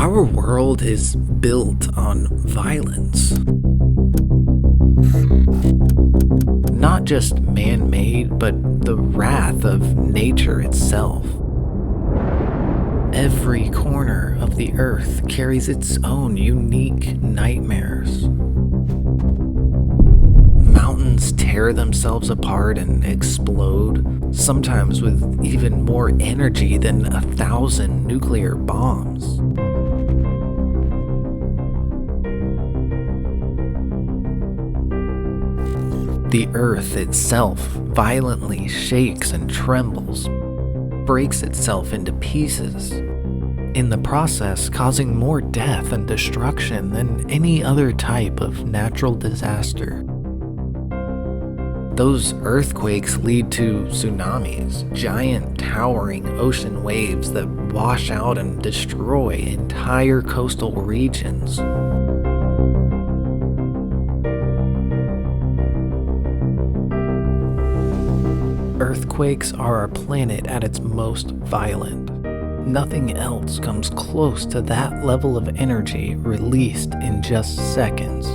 Our world is built on violence. Not just man-made, but the wrath of nature itself. Every corner of the earth carries its own unique nightmares. Mountains tear themselves apart and explode, sometimes with even more energy than 1,000 nuclear bombs. The earth itself violently shakes and trembles, breaks itself into pieces, in the process causing more death and destruction than any other type of natural disaster. Those earthquakes lead to tsunamis, giant towering ocean waves that wash out and destroy entire coastal regions. Earthquakes are our planet at its most violent. Nothing else comes close to that level of energy released in just seconds.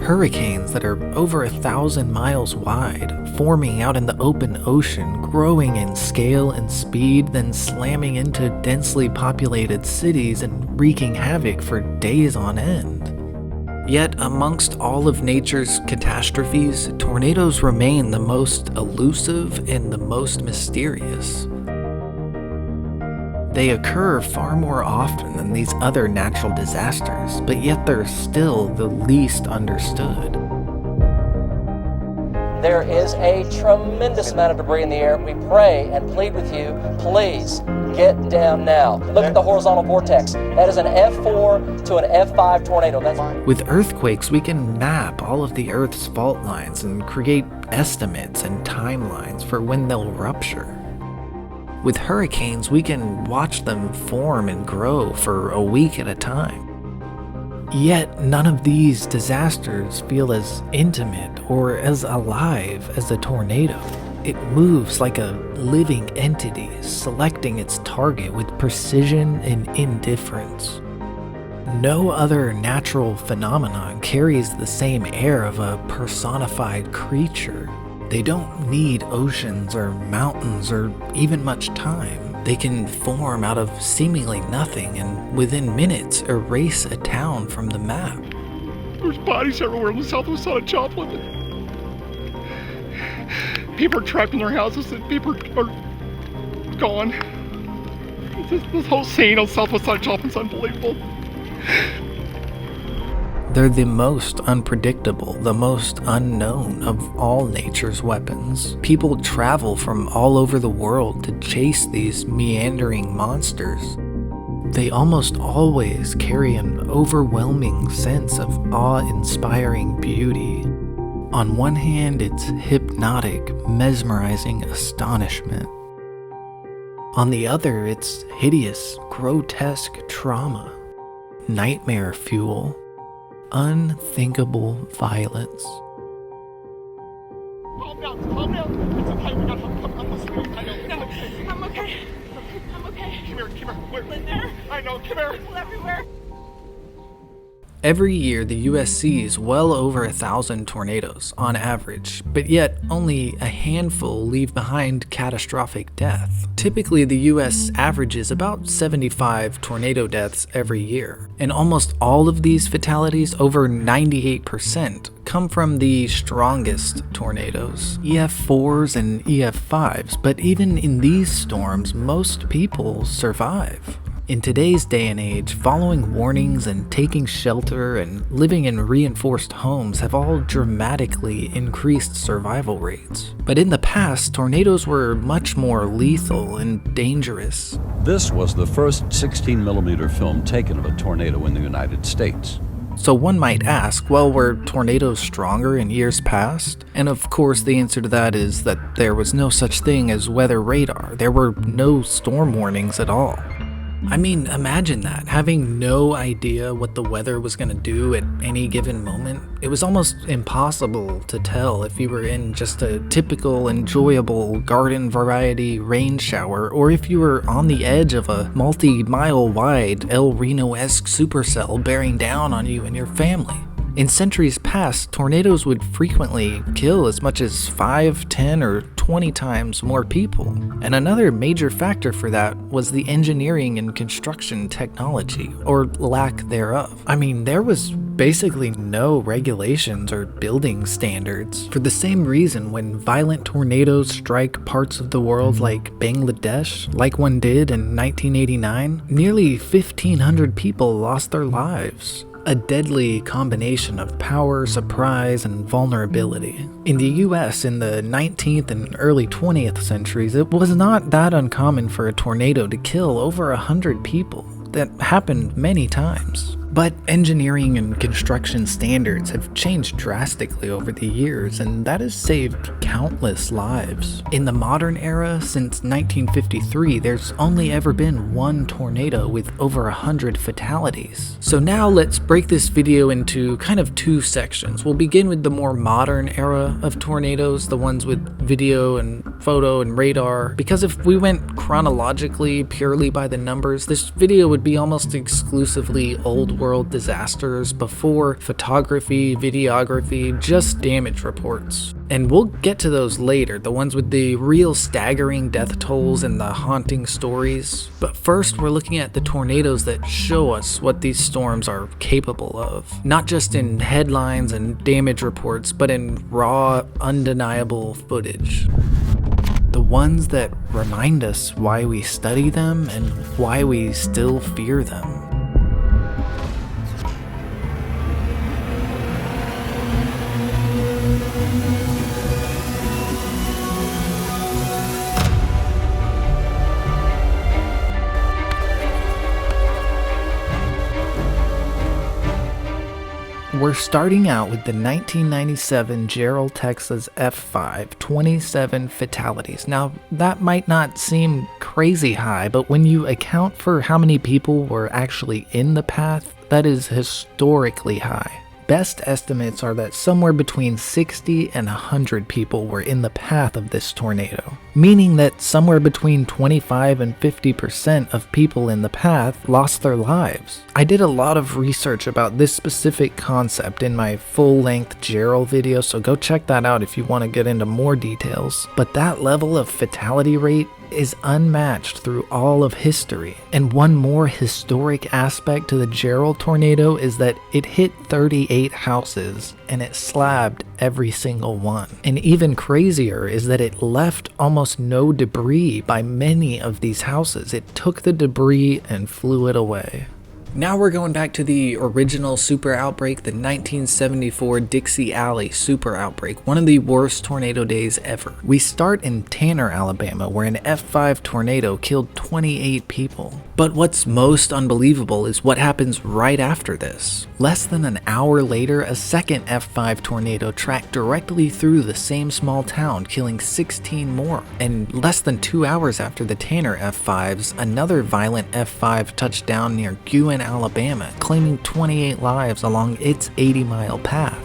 Hurricanes that are over 1,000 miles wide, forming out in the open ocean, growing in scale and speed, then slamming into densely populated cities and wreaking havoc for days on end. Yet, amongst all of nature's catastrophes, tornadoes remain the most elusive and the most mysterious. They occur far more often than these other natural disasters, but yet they're still the least understood. There is a tremendous amount of debris in the air. We pray and plead with you, please get down now. Look at the horizontal vortex. That is an F4 to an F5 tornado. With earthquakes, we can map all of the Earth's fault lines and create estimates and timelines for when they'll rupture. With hurricanes, we can watch them form and grow for a week at a time. Yet none of these disasters feel as intimate or as alive as a tornado. It moves like a living entity, selecting its target with precision and indifference. No other natural phenomenon carries the same air of a personified creature. They don't need oceans or mountains or even much time. They can form out of seemingly nothing and within minutes erase a town from the map. There's bodies everywhere on the southwest side of Joplin. People are trapped in their houses and people are gone. This whole scene on the southwest side of Joplin is unbelievable. They're the most unpredictable, the most unknown of all nature's weapons. People travel from all over the world to chase these meandering monsters. They almost always carry an overwhelming sense of awe-inspiring beauty. On one hand, it's hypnotic, mesmerizing astonishment. On the other, it's hideous, grotesque trauma, nightmare fuel, unthinkable violence. Calm down. It's okay, we got help. I'm listening. I know. No, I'm okay. I'm okay. Come here. Where? In there. I know, come here. People everywhere. Every year, the US sees well over 1,000 tornadoes on average, but yet only a handful leave behind catastrophic death. Typically, the US averages about 75 tornado deaths every year, and almost all of these fatalities, over 98%, come from the strongest tornadoes, EF4s and EF5s, but even in these storms, most people survive. In today's day and age, following warnings and taking shelter and living in reinforced homes have all dramatically increased survival rates. But in the past, tornadoes were much more lethal and dangerous. This was the first 16mm film taken of a tornado in the United States. So one might ask, well, were tornadoes stronger in years past? And of course the answer to that is that there was no such thing as weather radar. There were no storm warnings at all. I mean, imagine that, having no idea what the weather was going to do at any given moment. It was almost impossible to tell if you were in just a typical, enjoyable, garden variety rain shower, or if you were on the edge of a multi-mile wide El Reno-esque supercell bearing down on you and your family. In centuries past, tornadoes would frequently kill as much as 5, 10, or 20 times more people. And another major factor for that was the engineering and construction technology, or lack thereof. I mean, there was basically no regulations or building standards. For the same reason, when violent tornadoes strike parts of the world like Bangladesh, like one did in 1989, nearly 1,500 people lost their lives. A deadly combination of power, surprise, and vulnerability. In the US in the 19th and early 20th centuries, it was not that uncommon for a tornado to kill over 100 people. That happened many times. But engineering and construction standards have changed drastically over the years, and that has saved countless lives. In the modern era, since 1953, there's only ever been one tornado with over 100 fatalities. So now let's break this video into kind of two sections. We'll begin with the more modern era of tornadoes, the ones with video and photo and radar, because if we went chronologically, purely by the numbers, this video would be almost exclusively old world disasters before photography, videography, just damage reports. And we'll get to those later, the ones with the real staggering death tolls and the haunting stories. But first, we're looking at the tornadoes that show us what these storms are capable of. Not just in headlines and damage reports, but in raw, undeniable footage. The ones that remind us why we study them and why we still fear them. We're starting out with the 1997 Gerald, Texas F5, 27 fatalities. Now, that might not seem crazy high, but when you account for how many people were actually in the path, that is historically high. Best estimates are that somewhere between 60 and 100 people were in the path of this tornado, meaning that somewhere between 25 and 50% of people in the path lost their lives. I did a lot of research about this specific concept in my full-length Gerald video, so go check that out if you want to get into more details. But that level of fatality rate is unmatched through all of history. And one more historic aspect to the Gerald tornado is that it hit 38 houses and it slabbed every single one. And even crazier is that it left almost no debris by many of these houses. It took the debris and flew it away. Now we're going back to the original super outbreak, the 1974 Dixie Alley super outbreak, one of the worst tornado days ever. We start in Tanner, Alabama, where an F5 tornado killed 28 people. But what's most unbelievable is what happens right after this. Less than an hour later, a second F5 tornado tracked directly through the same small town, killing 16 more. And less than 2 hours after the Tanner F5s, another violent F5 touched down near Guin, Alabama, claiming 28 lives along its 80-mile path.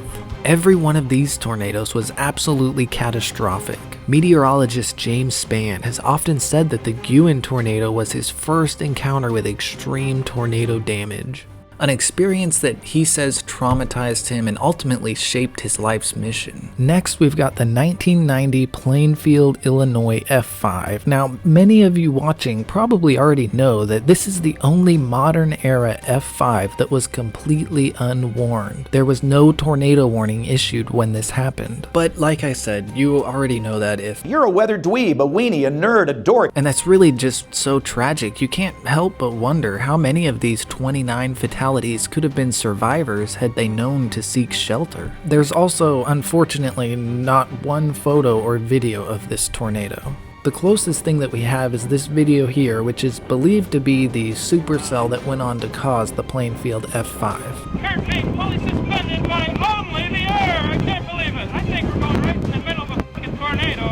Every one of these tornadoes was absolutely catastrophic. Meteorologist James Spann has often said that the Guin tornado was his first encounter with extreme tornado damage. An experience that he says traumatized him and ultimately shaped his life's mission. Next, we've got the 1990 Plainfield, Illinois F5. Now, many of you watching probably already know that this is the only modern era F5 that was completely unwarned. There was no tornado warning issued when this happened. But like I said, you already know that if you're a weather dweeb, a weenie, a nerd, a dork. And that's really just so tragic. You can't help but wonder how many of these 29 fatalities could have been survivors had they known to seek shelter. There's also, unfortunately, not one photo or video of this tornado. The closest thing that we have is this video here, which is believed to be the supercell that went on to cause the Plainfield F5. Hurricane fully suspended by only the air! I can't believe it! I think we're going right in the middle of a fucking tornado,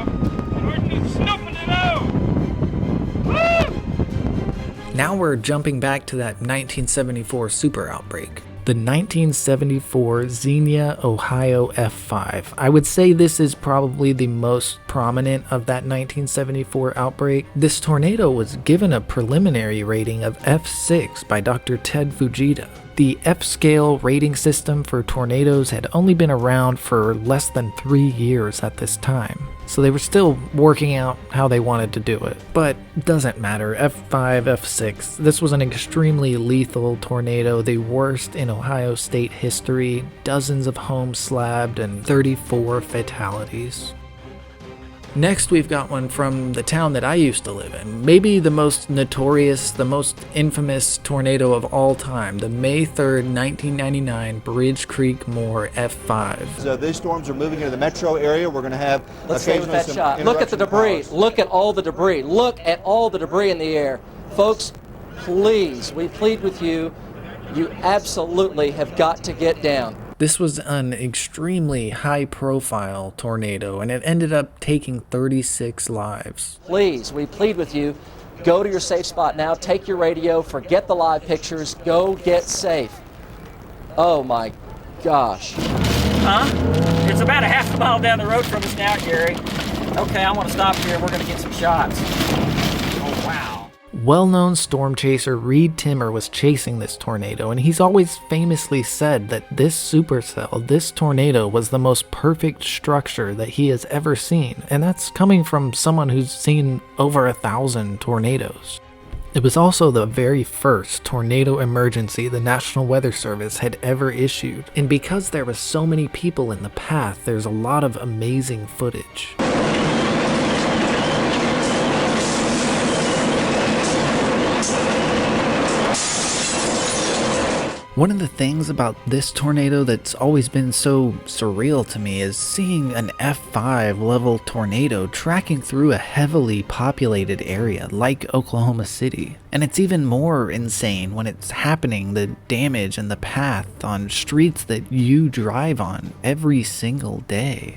and we're just snooping it out! Woo! Now we're jumping back to that 1974 super outbreak. The 1974 Xenia, Ohio F5. I would say this is probably the most prominent of that 1974 outbreak. This tornado was given a preliminary rating of F6 by Dr. Ted Fujita. The F-scale rating system for tornadoes had only been around for less than 3 years at this time, so they were still working out how they wanted to do it. But doesn't matter, F5, F6, this was an extremely lethal tornado, the worst in Ohio state history, dozens of homes slabbed, and 34 fatalities. Next, we've got one from the town that I used to live in. Maybe the most notorious, the most infamous tornado of all time. The May 3rd, 1999 Bridge Creek Moor F5. So these storms are moving into the metro area. We're going to have Let's stay with that shot. Look at the debris. Look at all the debris. Look at all the debris in the air. Folks, please, we plead with you. You absolutely have got to get down. This was an extremely high-profile tornado, and it ended up taking 36 lives. Please, we plead with you, go to your safe spot now, take your radio, forget the live pictures, go get safe. Oh my gosh. Huh? It's about a half a mile down the road from us now, Gary. Okay, I want to stop here. We're going to get some shots. Oh, wow. Well-known storm chaser Reed Timmer was chasing this tornado, and he's always famously said that this supercell, this tornado, was the most perfect structure that he has ever seen, and that's coming from someone who's seen over 1,000 tornadoes. It was also the very first tornado emergency the National Weather Service had ever issued, and because there were so many people in the path, there's a lot of amazing footage. One of the things about this tornado that's always been so surreal to me is seeing an F5 level tornado tracking through a heavily populated area like Oklahoma City. And it's even more insane when it's happening, the damage and the path on streets that you drive on every single day.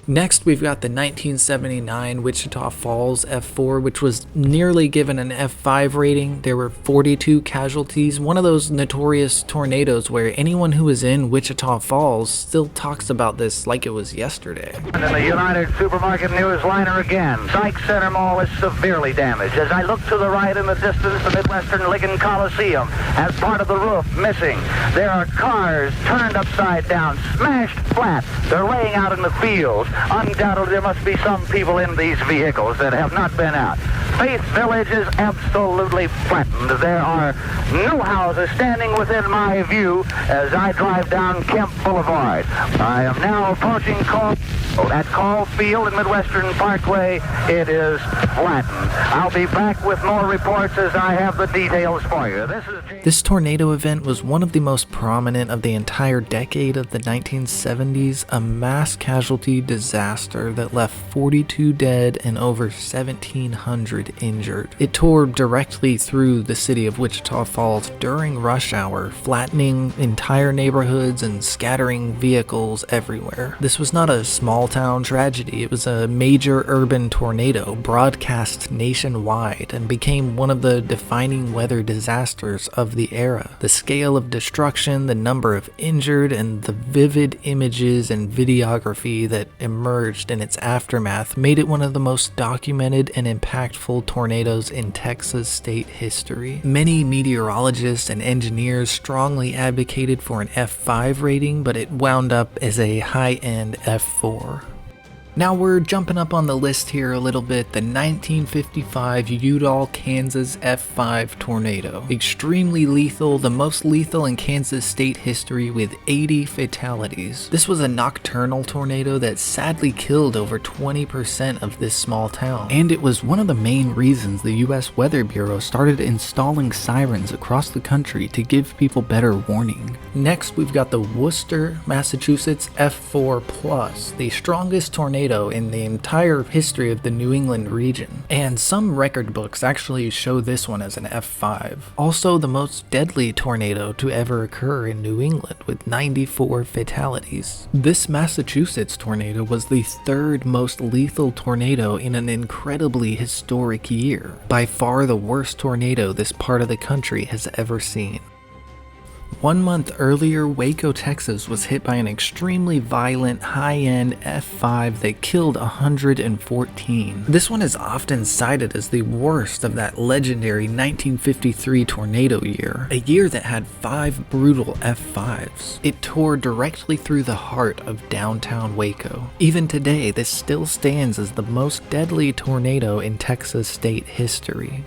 Next, we've got the 1979 Wichita Falls F4, which was nearly given an F5 rating. There were 42 casualties, one of those notorious tornadoes where anyone who was in Wichita Falls still talks about this like it was yesterday. And in the United Supermarket Newsliner again, Sykes Center Mall is severely damaged. As I look to the right in the distance, the Midwestern Lincoln Coliseum has part of the roof missing. There are cars turned upside down, smashed flat. They're laying out in the fields. Undoubtedly, there must be some people in these vehicles that have not been out. Faith Village is absolutely flattened. There are no houses standing within my view as I drive down Kemp Boulevard. I am now approaching at Caulfield and Midwestern Parkway. It is flattened. I'll be back with more reports as I have the details for you. This tornado event was one of the most prominent of the entire decade of the 1970s, a mass casualty disaster that left 42 dead and over 1,700 injured. It tore directly through the city of Wichita Falls during rush hour, flattening entire neighborhoods and scattering vehicles everywhere. This was not a small town tragedy, it was a major urban tornado broadcast nationwide and became one of the defining weather disasters of the era. The scale of destruction, the number of injured, and the vivid images and videography that emerged in its aftermath made it one of the most documented and impactful tornadoes in Texas state history. Many meteorologists and engineers strongly advocated for an F5 rating, but it wound up as a high-end F4. Now we're jumping up on the list here a little bit, the 1955 Udall, Kansas F5 tornado. Extremely lethal, the most lethal in Kansas state history with 80 fatalities. This was a nocturnal tornado that sadly killed over 20% of this small town. And it was one of the main reasons the US Weather Bureau started installing sirens across the country to give people better warning. Next, we've got the Worcester, Massachusetts F4+, the strongest tornado tornado in the entire history of the New England region, and some record books actually show this one as an F5. Also the most deadly tornado to ever occur in New England, with 94 fatalities. This Massachusetts tornado was the third most lethal tornado in an incredibly historic year, by far the worst tornado this part of the country has ever seen. 1 month earlier, Waco, Texas was hit by an extremely violent, high-end F5 that killed 114. This one is often cited as the worst of that legendary 1953 tornado year, a year that had 5 brutal F5s. It tore directly through the heart of downtown Waco. Even today, this still stands as the most deadly tornado in Texas state history.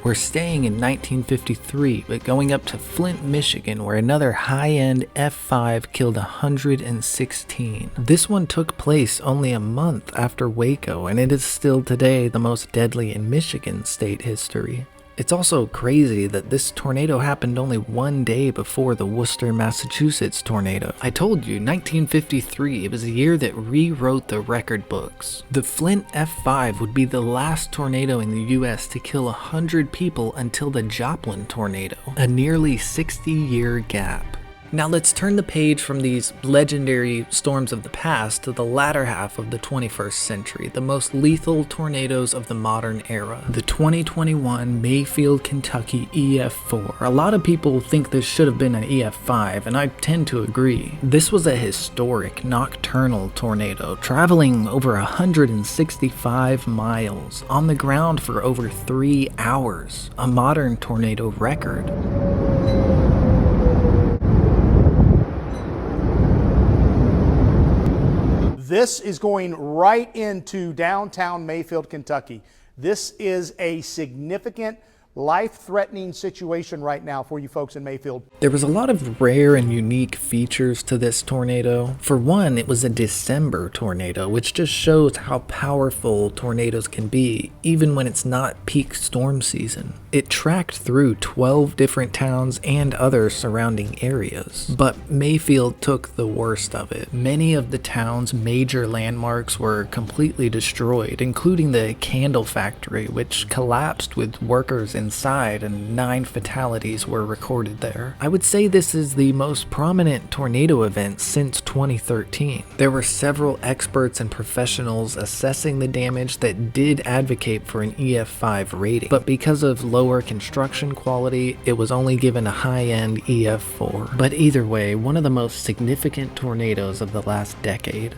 We're staying in 1953, but going up to Flint, Michigan, where another high-end F5 killed 116. This one took place only a month after Waco, and it is still today the most deadly in Michigan state history. It's also crazy that this tornado happened only 1 day before the Worcester, Massachusetts tornado. I told you, 1953, it was a year that rewrote the record books. The Flint F5 would be the last tornado in the US to kill 100 people until the Joplin tornado, a nearly 60-year gap. Now let's turn the page from these legendary storms of the past to the latter half of the 21st century, the most lethal tornadoes of the modern era. The 2021 Mayfield, Kentucky EF4. A lot of people think this should have been an EF5, and I tend to agree. This was a historic nocturnal tornado, traveling over 165 miles, on the ground for over 3 hours, a modern tornado record. This is going right into downtown Mayfield, Kentucky. This is a significant, life-threatening situation right now for you folks in Mayfield. There was a lot of rare and unique features to this tornado. For one, it was a December tornado, which just shows how powerful tornadoes can be, even when it's not peak storm season. It tracked through 12 different towns and other surrounding areas, but Mayfield took the worst of it. Many of the town's major landmarks were completely destroyed, including the candle factory, which collapsed with workers inside, and 9 fatalities were recorded there. I would say this is the most prominent tornado event since 2013. There were several experts and professionals assessing the damage that did advocate for an EF5 rating, but because of lower construction quality, it was only given a high-end EF4. But either way, one of the most significant tornadoes of the last decade.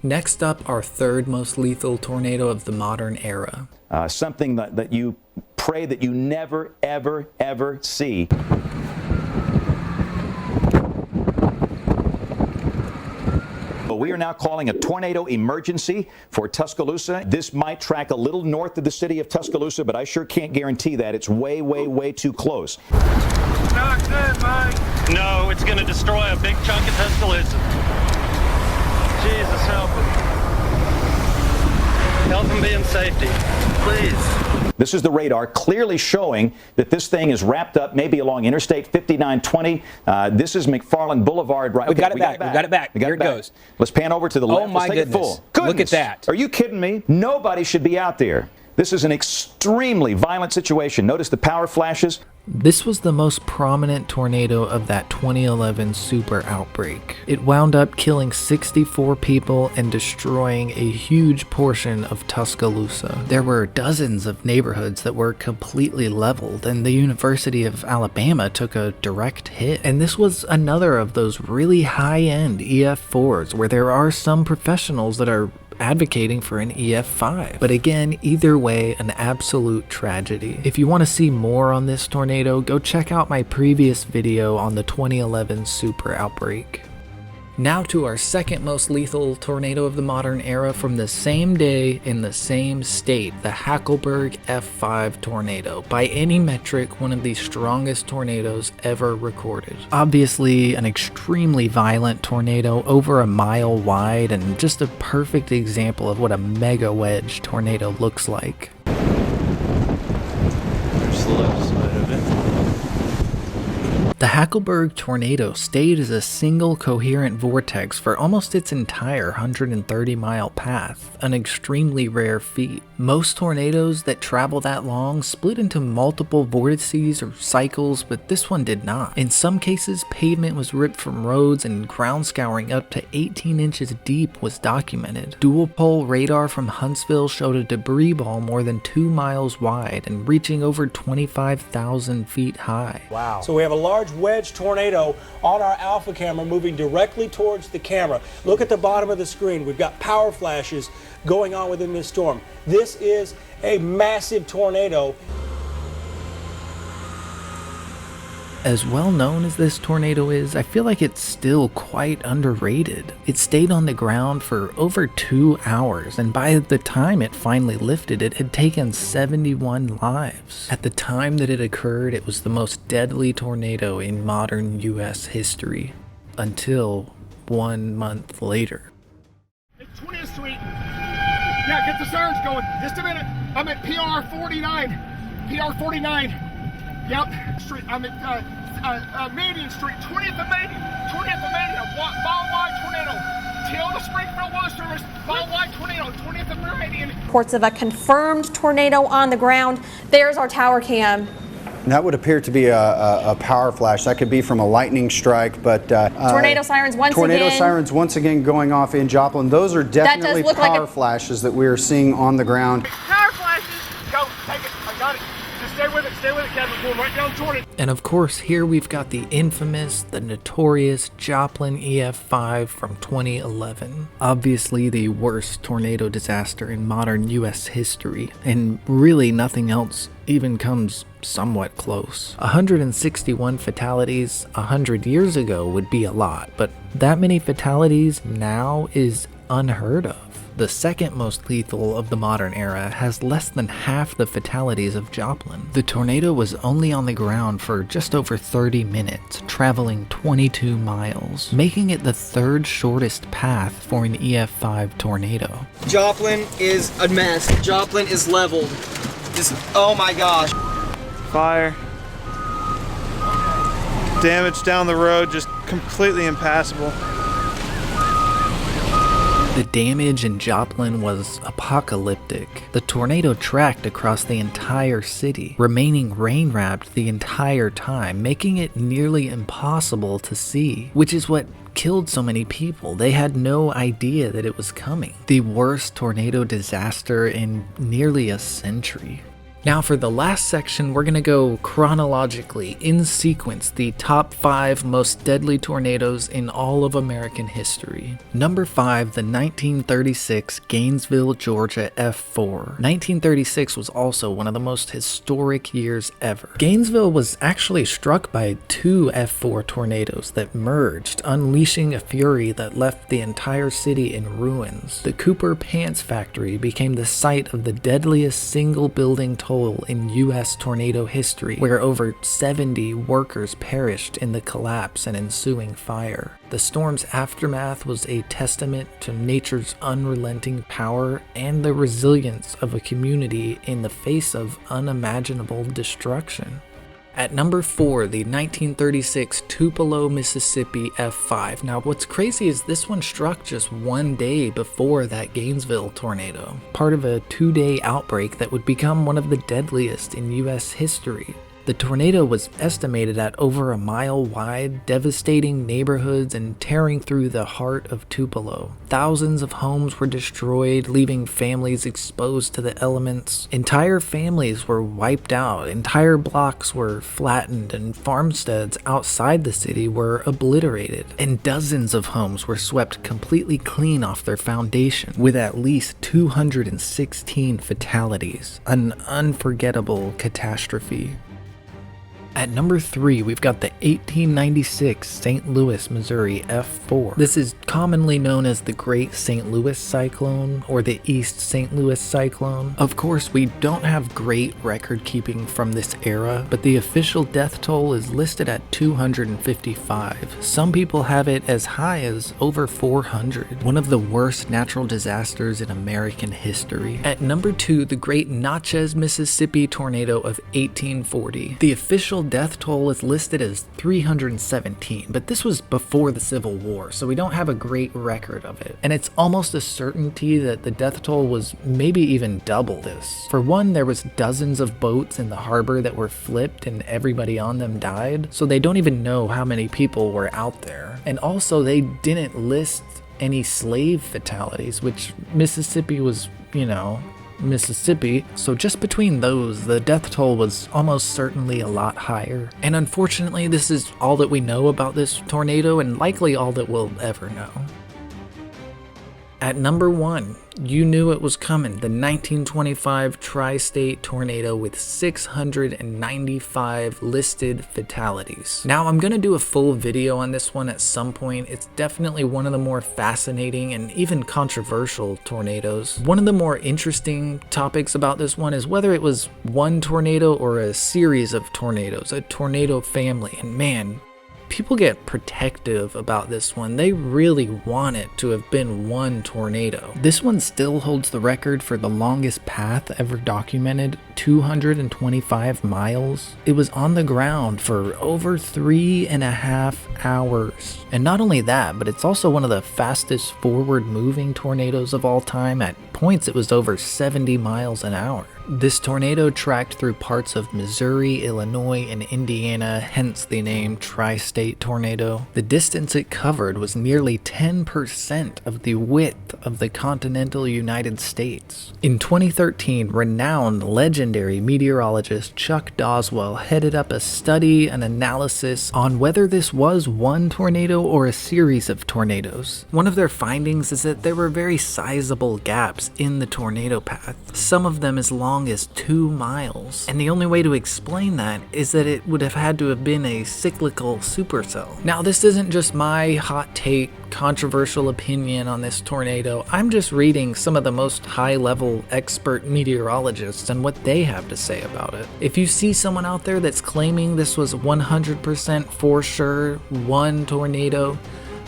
Next up, our third most lethal tornado of the modern era. Something that you pray that you never, ever, ever see. We are now calling a tornado emergency for Tuscaloosa. This might track a little north of the city of Tuscaloosa, but I sure can't guarantee that. It's way, way, way too close. Not good, Mike. No, it's going to destroy a big chunk of Tuscaloosa. Jesus, help him. Help him be in safety, please. This is the radar clearly showing that this thing is wrapped up maybe along Interstate 5920. This is McFarland Boulevard. Right? We got it back. Here it goes. Let's pan over to the left. Oh my goodness. Look at that. Are you kidding me? Nobody should be out there. This is an extremely violent situation. Notice the power flashes. This was the most prominent tornado of that 2011 super outbreak. It wound up killing 64 people and destroying a huge portion of Tuscaloosa. There were dozens of neighborhoods that were completely leveled, and the University of Alabama took a direct hit. And this was another of those really high-end EF4s where there are some professionals that are advocating for an EF5. But again, either way, an absolute tragedy. If you want to see more on this tornado, go check out my previous video on the 2011 super outbreak. Now to our second most lethal tornado of the modern era from the same day in the same state, the Hackleburg F5 tornado. By any metric, one of the strongest tornadoes ever recorded. Obviously, an extremely violent tornado, over a mile wide, and just a perfect example of what a mega wedge tornado looks like. There's the left side of it. The Hackleburg tornado stayed as a single coherent vortex for almost its entire 130-mile path, an extremely rare feat. Most tornadoes that travel that long split into multiple vortices or cycles, but this one did not. In some cases, pavement was ripped from roads and ground scouring up to 18 inches deep was documented. Dual-pole radar from Huntsville showed a debris ball more than 2 miles wide and reaching over 25,000 feet high. Wow. So we have a large wedge tornado on our alpha camera moving directly towards the camera. Look at the bottom of the screen. We've got power flashes going on within this storm. This is a massive tornado. As well known as this tornado is, I feel like it's still quite underrated. It stayed on the ground for over 2 hours, and by the time it finally lifted, it had taken 71 lives. At the time that it occurred, it was the most deadly tornado in modern US history, until 1 month later. 20th Street. Yeah, get the sirens going. Just a minute. I'm at PR 49. PR 49. Yep. Street. I'm at Median Street. 20th of Median. 20th of Median. Mile-wide tornado. Till the Springfield Weather Service. Mile-wide tornado. 20th of Median. Reports of a confirmed tornado on the ground. There's our tower cam. That would appear to be a power flash. That could be from a lightning strike, but tornado sirens once again. Tornado sirens once again going off in Joplin. Those are definitely power flashes that we are seeing on the ground. Power flashes. Go. Take it. I got it. Just stay with it. Stay with it, Kevin. Going right down toward it. And of course, here we've got the infamous, the notorious Joplin EF5 from 2011. Obviously the worst tornado disaster in modern US history, and really nothing else even comes somewhat close. 161 fatalities 100 years ago would be a lot, but that many fatalities now is unheard of. The second most lethal of the modern era has less than half the fatalities of Joplin. The tornado was only on the ground for just over 30 minutes, traveling 22 miles, making it the third shortest path for an EF5 tornado. Joplin is a mess. Joplin is leveled. Oh my gosh. Fire. Damage down the road, just completely impassable. The damage in Joplin was apocalyptic. The tornado tracked across the entire city, remaining rain-wrapped the entire time, making it nearly impossible to see, which is what killed so many people. They had no idea that it was coming. The worst tornado disaster in nearly a century. Now for the last section, we're going to go chronologically, in sequence, the top 5 most deadly tornadoes in all of American history. Number 5, the 1936 Gainesville, Georgia F4. 1936 was also one of the most historic years ever. Gainesville was actually struck by 2 F4 tornadoes that merged, unleashing a fury that left the entire city in ruins. The Cooper Pants Factory became the site of the deadliest single building toll in U.S. tornado history, where over 70 workers perished in the collapse and ensuing fire. The storm's aftermath was a testament to nature's unrelenting power and the resilience of a community in the face of unimaginable destruction. At number 4, the 1936 Tupelo, Mississippi F5. Now what's crazy is this one struck just 1 day before that Gainesville tornado, part of a 2-day outbreak that would become one of the deadliest in US history. The tornado was estimated at over a mile wide, devastating neighborhoods and tearing through the heart of Tupelo. Thousands of homes were destroyed, leaving families exposed to the elements. Entire families were wiped out, entire blocks were flattened, and farmsteads outside the city were obliterated. And dozens of homes were swept completely clean off their foundation, with at least 216 fatalities. An unforgettable catastrophe. At number 3, we've got the 1896 St. Louis, Missouri F4. This is commonly known as the Great St. Louis Cyclone or the East St. Louis Cyclone. Of course, we don't have great record keeping from this era, but the official death toll is listed at 255. Some people have it as high as over 400. One of the worst natural disasters in American history. At number 2, the Great Natchez, Mississippi tornado of 1840. The official death toll is listed as 317, but this was before the Civil War, so we don't have a great record of it. And it's almost a certainty that the death toll was maybe even double this. For one, there was dozens of boats in the harbor that were flipped and everybody on them died, so they don't even know how many people were out there. And also, they didn't list any slave fatalities, which Mississippi was, Mississippi, so just between those, the death toll was almost certainly a lot higher. And unfortunately, this is all that we know about this tornado, and likely all that we'll ever know. At number 1, you knew it was coming, the 1925 tri-state tornado with 695 listed fatalities. Now, I'm gonna do a full video on this one at some point. It's definitely one of the more fascinating and even controversial tornadoes. One of the more interesting topics about this one is whether it was one tornado or a series of tornadoes, a tornado family, and man, people get protective about this one. They really want it to have been one tornado. This one still holds the record for the longest path ever documented, 225 miles. It was on the ground for over 3.5 hours. And not only that, but it's also one of the fastest forward moving tornadoes of all time. At points, it was over 70 miles an hour. This tornado tracked through parts of Missouri, Illinois, and Indiana, hence the name Tri-State Tornado. The distance it covered was nearly 10% of the width of the continental United States. In 2013, renowned legendary meteorologist Chuck Doswell headed up a study and analysis on whether this was one tornado or a series of tornadoes. One of their findings is that there were very sizable gaps in the tornado path, some of them as long as 2 miles. And the only way to explain that is that it would have had to have been a cyclical supercell. Now, this isn't just my hot take, controversial opinion on this tornado. I'm just reading some of the most high-level expert meteorologists and what they have to say about it. If you see someone out there that's claiming this was 100% for sure one tornado,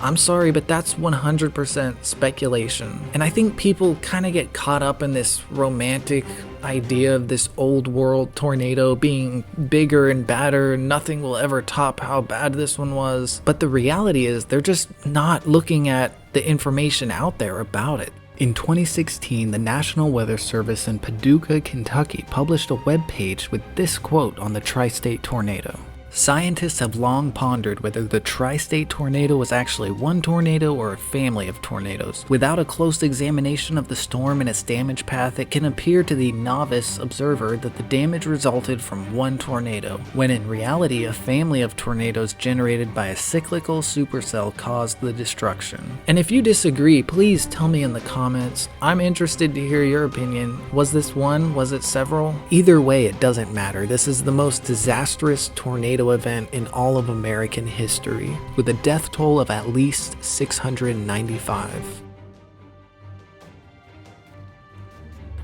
I'm sorry, but that's 100% speculation. And I think people kind of get caught up in this romantic idea of this old world tornado being bigger and badder, and nothing will ever top how bad this one was. But the reality is they're just not looking at the information out there about it. In 2016, the National Weather Service in Paducah, Kentucky published a webpage with this quote on the tri-state tornado. Scientists have long pondered whether the tri-state tornado was actually one tornado or a family of tornadoes. Without a close examination of the storm and its damage path, it can appear to the novice observer that the damage resulted from one tornado, when in reality a family of tornadoes generated by a cyclical supercell caused the destruction. And if you disagree, please tell me in the comments. I'm interested to hear your opinion. Was this one? Was it several? Either way, it doesn't matter. This is the most disastrous tornado event in all of American history, with a death toll of at least 695.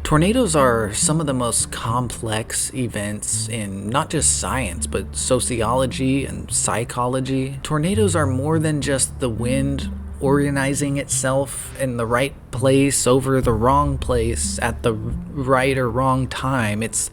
Tornadoes are some of the most complex events in not just science, but sociology and psychology. Tornadoes are more than just the wind organizing itself in the right place over the wrong place at the right or wrong time. It's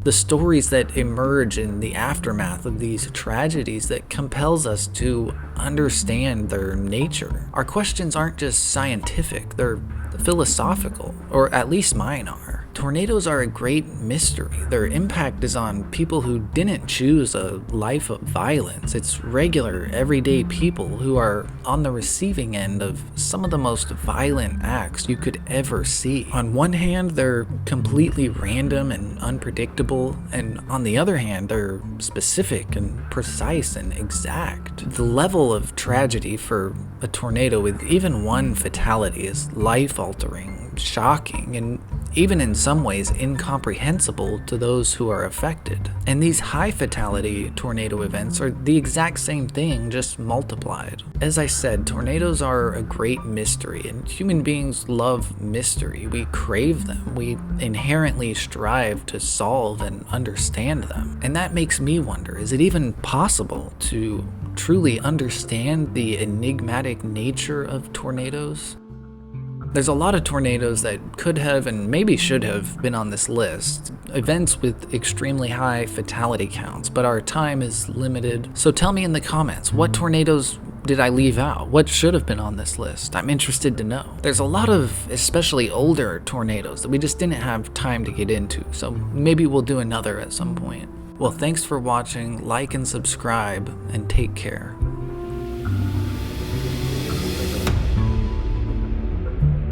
the stories that emerge in the aftermath of these tragedies that compels us to understand their nature. Our questions aren't just scientific, they're philosophical, or at least mine are. Tornadoes are a great mystery. Their impact is on people who didn't choose a life of violence. It's regular, everyday people who are on the receiving end of some of the most violent acts you could ever see. On one hand, they're completely random and unpredictable, and on the other hand, they're specific and precise and exact. The level of tragedy for a tornado with even one fatality is life-altering, shocking, and even in some ways incomprehensible to those who are affected. And these high fatality tornado events are the exact same thing, just multiplied. As I said, tornadoes are a great mystery, and human beings love mystery. We crave them. We inherently strive to solve and understand them. And that makes me wonder, is it even possible to truly understand the enigmatic nature of tornadoes? There's a lot of tornadoes that could have and maybe should have been on this list, events with extremely high fatality counts, but our time is limited. So tell me in the comments, what tornadoes did I leave out? What should have been on this list? I'm interested to know. There's a lot of especially older tornadoes that we just didn't have time to get into, so maybe we'll do another at some point. Well, thanks for watching, like and subscribe, and take care.